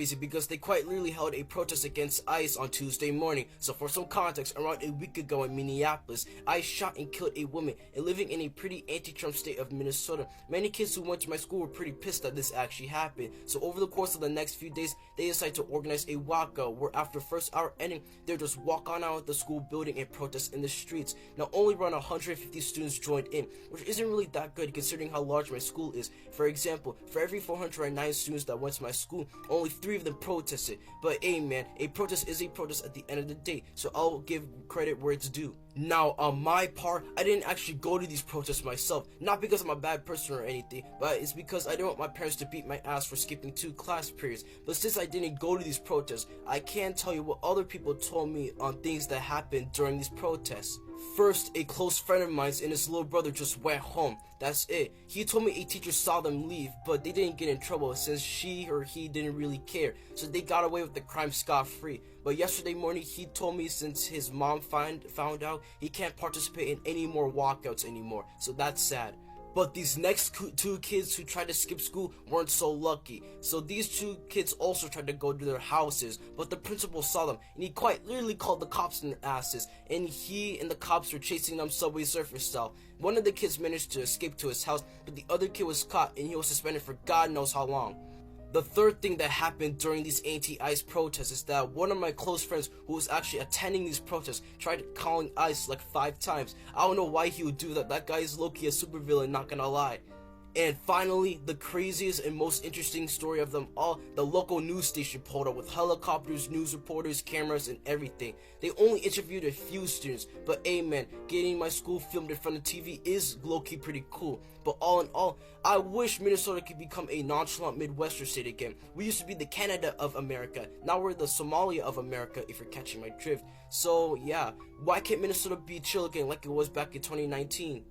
crazy because they quite literally held a protest against ICE on Tuesday morning. So for some context, around a week ago in Minneapolis, ICE shot and killed a woman, and living in a pretty anti-Trump state of Minnesota, many kids who went to my school were pretty pissed that this actually happened. So over the course of the next few days, they decided to organize a walkout where after first hour ending, they would just walk on out of the school building and protest in the streets. Now only around 150 students joined in, which isn't really that good considering how large my school is. For example, for every 409 students that went to my school, only 3 of them protested. But hey man, a protest is a protest at the end of the day, so I'll give credit where it's due. Now on my part, I didn't actually go to these protests myself, not because I'm a bad person or anything, but it's because I didn't want my parents to beat my ass for skipping 2 class periods. But since I didn't go to these protests, I can tell you what other people told me on things that happened during these protests. First, a close friend of mine and his little brother just went home. That's it. He told me a teacher saw them leave, but they didn't get in trouble since she or he didn't really care, so they got away with the crime scot-free. But yesterday morning, he told me since his mom found out, he can't participate in any more walkouts anymore, so that's sad. But these next 2 kids who tried to skip school weren't so lucky. So these 2 kids also tried to go to their houses, but the principal saw them, and he quite literally called the cops on their asses, and he and the cops were chasing them Subway Surfer style. One of the kids managed to escape to his house, but the other kid was caught, and he was suspended for God knows how long. The third thing that happened during these anti-ICE protests is that one of my close friends who was actually attending these protests tried calling ICE like 5 times. I don't know why he would do that. That guy is low-key a supervillain, not gonna lie. And finally, the craziest and most interesting story of them all, the local news station pulled up with helicopters, news reporters, cameras, and everything. They only interviewed a few students, but hey man, getting my school filmed in front of TV is low-key pretty cool. But all in all, I wish Minnesota could become a nonchalant Midwestern state again. We used to be the Canada of America, now we're the Somalia of America, if you're catching my drift. So yeah, why can't Minnesota be chill again like it was back in 2019?